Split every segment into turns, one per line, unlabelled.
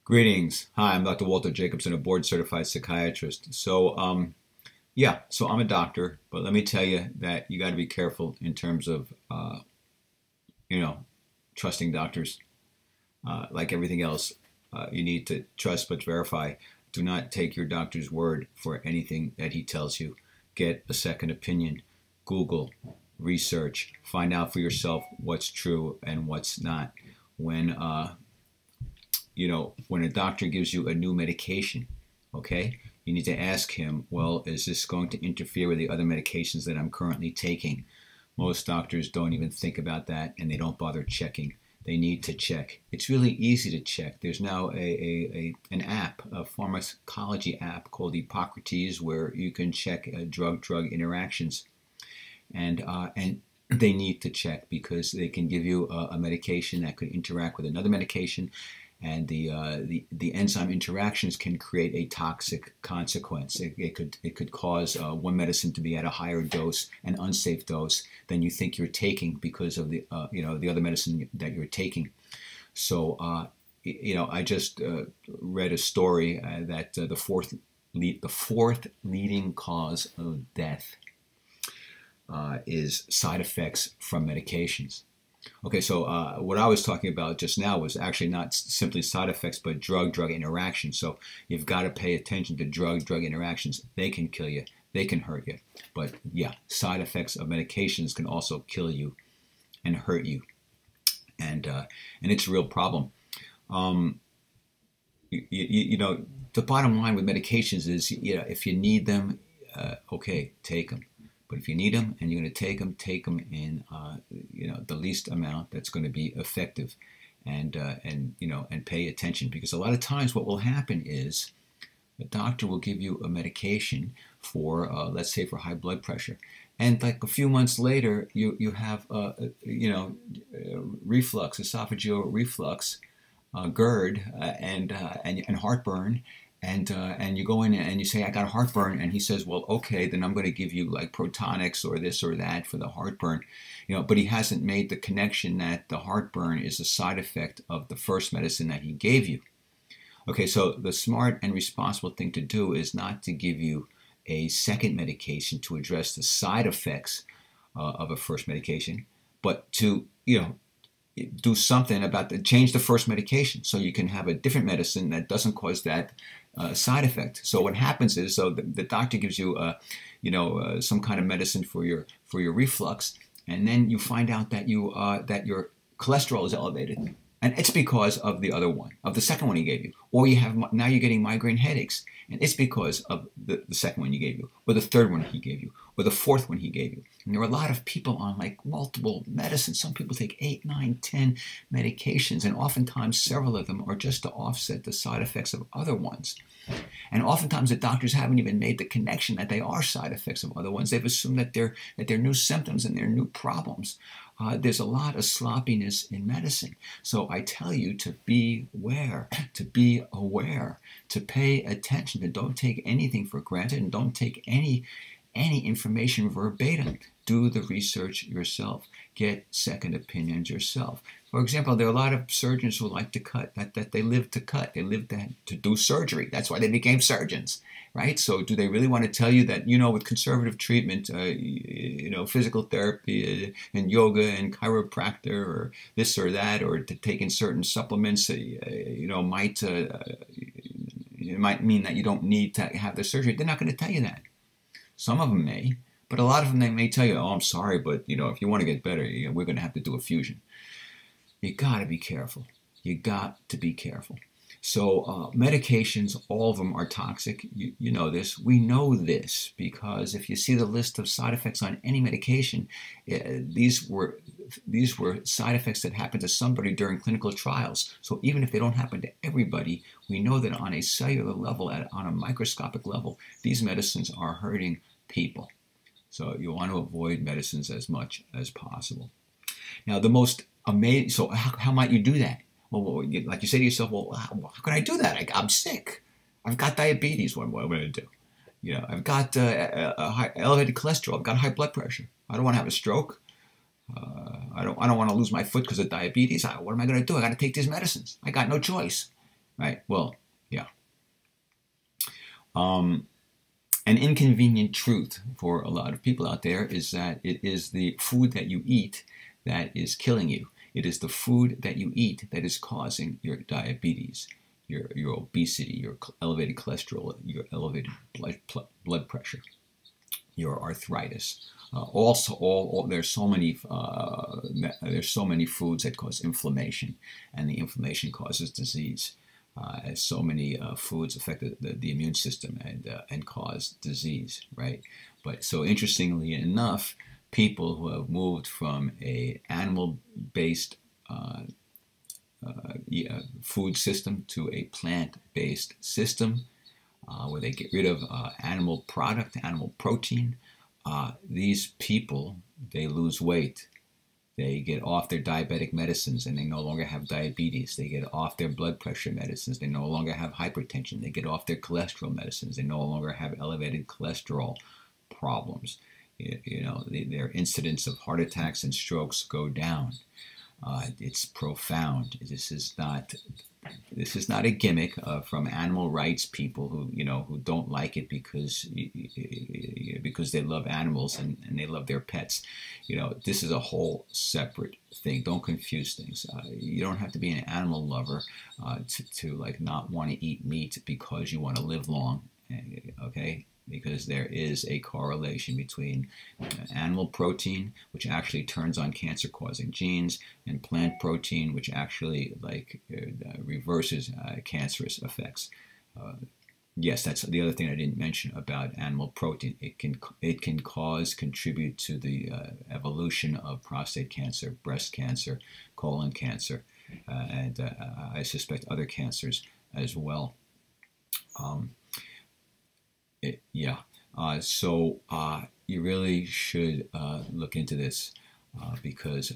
Greetings. Hi, I'm Dr. Walter Jacobson, a board-certified psychiatrist. So I'm a doctor, but let me tell you that you got to be careful in terms of, you know, trusting doctors. Like everything else, you need to trust but verify. Do not take your doctor's word for anything that he tells you. Get a second opinion. Google, research, find out for yourself what's true and what's not. When a doctor gives you a new medication, okay, you need to ask him, well, is this going to interfere with the other medications that I'm currently taking? Most doctors don't even think about that, and they don't bother checking. They need to check. It's really easy to check. There's now an app, a pharmacology app called Hippocrates, where you can check drug-drug interactions. And they need to check because they can give you a medication that could interact with another medication, and the enzyme interactions can create a toxic consequence. It could cause one medicine to be at a higher dose, an unsafe dose, than you think you're taking because of the other medicine that you're taking. So I just read a story that the fourth leading cause of death is side effects from medications. Okay, so what I was talking about just now was actually not simply side effects, but drug-drug interactions. So you've got to pay attention to drug-drug interactions. They can kill you. They can hurt you. But yeah, side effects of medications can also kill you and hurt you. And it's a real problem. The bottom line with medications is, if you need them, okay, take them. But if you need them and you're going to take them in the least amount that's going to be effective, and pay attention, because a lot of times what will happen is the doctor will give you a medication for let's say for high blood pressure, and like a few months later you have reflux, esophageal reflux, GERD, and heartburn. And you go in and you say, I got a heartburn, and he says, well, okay, then I'm going to give you like Protonics or this or that for the heartburn, but he hasn't made the connection that the heartburn is a side effect of the first medicine that he gave you. Okay, so the smart and responsible thing to do is not to give you a second medication to address the side effects of a first medication, but to, do something about change the first medication so you can have a different medicine that doesn't cause that side effect. So what happens is, the doctor gives you some kind of medicine for your reflux, and then you find out that that your cholesterol is elevated, and it's because of the other one, of the second one he gave you, or now you're getting migraine headaches, and it's because of the second one he gave you, or the third one he gave you, or the fourth one he gave you. And there are a lot of people on like multiple medicines. Some people take 8, 9, 10 medications, and oftentimes several of them are just to offset the side effects of other ones. And oftentimes the doctors haven't even made the connection that they are side effects of other ones. They've assumed that they're new symptoms and they're new problems. There's a lot of sloppiness in medicine. So I tell you to be aware, to pay attention, to don't take anything for granted, and don't take any information verbatim. Do the research yourself. Get second opinions yourself. For example, there are a lot of surgeons who like to cut, that they live to cut. They live to do surgery. That's why they became surgeons, right? So do they really want to tell you that, with conservative treatment, physical therapy and yoga and chiropractor or this or that, or to take in certain supplements, might mean that you don't need to have the surgery? They're not going to tell you that. Some of them may, but a lot of them, they may tell you, oh, I'm sorry, but if you want to get better, we're going to have to do a fusion. You got to be careful. You got to be careful. So medications, all of them are toxic. You know this. We know this because if you see the list of side effects on any medication, these were side effects that happened to somebody during clinical trials. So even if they don't happen to everybody, we know that on a cellular level, on a microscopic level, these medicines are hurting people. So you want to avoid medicines as much as possible. Now, the most amazing, so how might you do that? Well, like you say to yourself, well, how can I do that? I'm sick. I've got diabetes. What am I going to do? I've got elevated cholesterol. I've got high blood pressure. I don't want to have a stroke. I don't want to lose my foot because of diabetes. What am I going to do? I got to take these medicines. I got no choice. right? Well, yeah. An inconvenient truth for a lot of people out there is that it is the food that you eat that is killing you. It is the food that you eat that is causing your diabetes, your obesity, your elevated cholesterol, your elevated blood pressure, your arthritis. There's so many foods that cause inflammation, and the inflammation causes disease. As so many foods affect the immune system and cause disease, right? But so interestingly enough, people who have moved from a animal-based food system to a plant-based system, where they get rid of animal product, animal protein, these people, they lose weight. They get off their diabetic medicines and they no longer have diabetes. They get off their blood pressure medicines. They no longer have hypertension. They get off their cholesterol medicines. They no longer have elevated cholesterol problems. Their incidence of heart attacks and strokes go down. It's profound. This is not a gimmick from animal rights people who don't like it because they love animals and they love their pets. This is a whole separate thing. Don't confuse things. You don't have to be an animal lover to like not want to eat meat because you want to live long. Okay. Because there is a correlation between animal protein, which actually turns on cancer-causing genes, and plant protein, which actually reverses cancerous effects. Yes, that's the other thing I didn't mention about animal protein. It can contribute to the evolution of prostate cancer, breast cancer, colon cancer, and I suspect other cancers as well. So you really should look into this because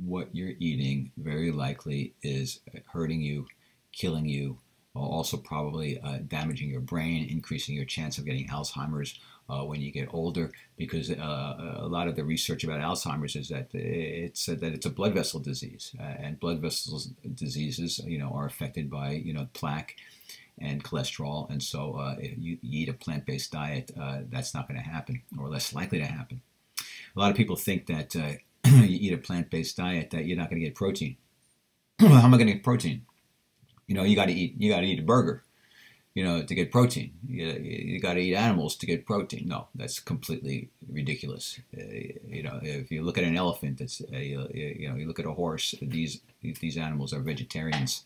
what you're eating very likely is hurting you, killing you, also probably damaging your brain, increasing your chance of getting Alzheimer's when you get older, because a lot of the research about Alzheimer's is that it's a blood vessel disease, and blood vessel diseases are affected by plaque and cholesterol, and so if you eat a plant-based diet, that's not going to happen, or less likely to happen. A lot of people think that you eat a plant-based diet that you're not going to get protein. How am I going to get protein? You got to eat a burger, to get protein. You got to eat animals to get protein. No, that's completely ridiculous. If you look at an elephant, you look at a horse. These animals are vegetarians.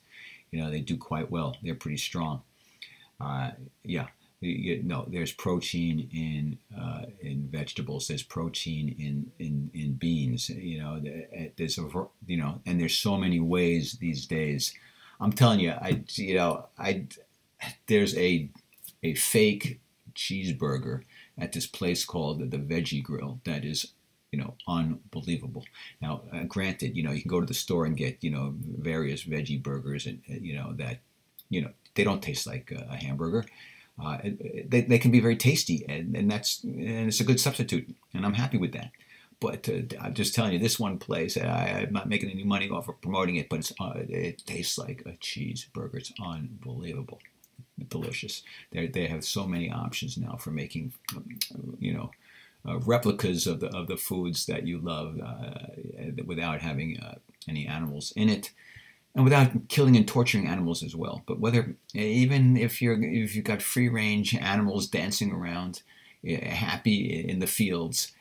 They do quite well. They're pretty strong. There's protein in vegetables. There's protein in beans. And there's so many ways these days. I'm telling you, there's a fake cheeseburger at this place called the Veggie Grill that is unbelievable. Now, granted, you can go to the store and get, various veggie burgers and, that, they don't taste like a hamburger. They can be very tasty, and it's a good substitute, and I'm happy with that. But I'm just telling you, this one place, I'm not making any money off of promoting it, but it tastes like a cheeseburger. It's unbelievable, delicious. They have so many options now for making, replicas of the foods that you love without having any animals in it, and without killing and torturing animals as well. But even if you've got free range animals dancing around, happy in the fields,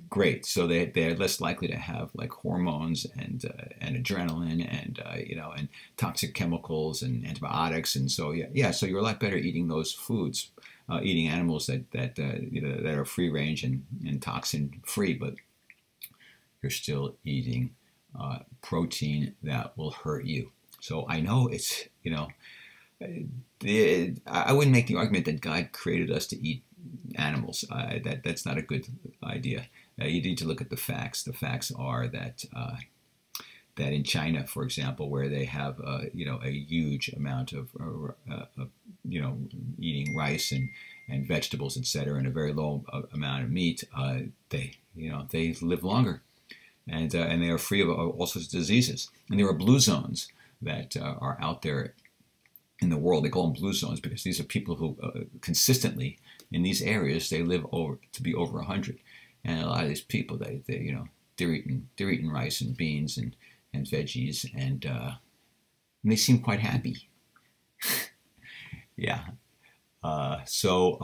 great. So they're less likely to have like hormones and adrenaline and toxic chemicals and antibiotics, and so so you're a lot better eating those foods. Eating animals that are free range and toxin free, but you're still eating protein that will hurt you. So I know it's I wouldn't make the argument that God created us to eat animals. That's not a good idea. You need to look at the facts. The facts are that in China, for example, where they have a huge amount of eating rice and vegetables, etc., and a very low amount of meat, they live longer, and they are free of all sorts of diseases. And there are blue zones that are out there in the world. They call them blue zones because these are people who consistently in these areas they live over to be over 100, and a lot of these people they're eating rice and beans and veggies, and they seem quite happy. Yeah. So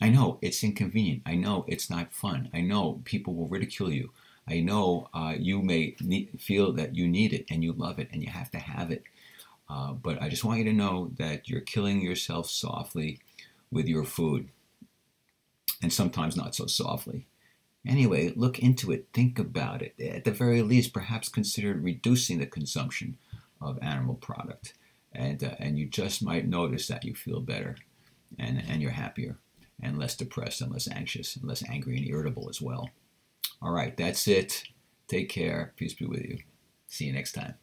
I know it's inconvenient. I know it's not fun. I know people will ridicule you. I know you may feel that you need it and you love it and you have to have it. But I just want you to know that you're killing yourself softly with your food, and sometimes not so softly. Anyway, look into it. Think about it. At the very least, perhaps consider reducing the consumption of animal product, and you just might notice that you feel better, and you're happier, and less depressed, and less anxious, and less angry and irritable as well. All right, that's it. Take care. Peace be with you. See you next time.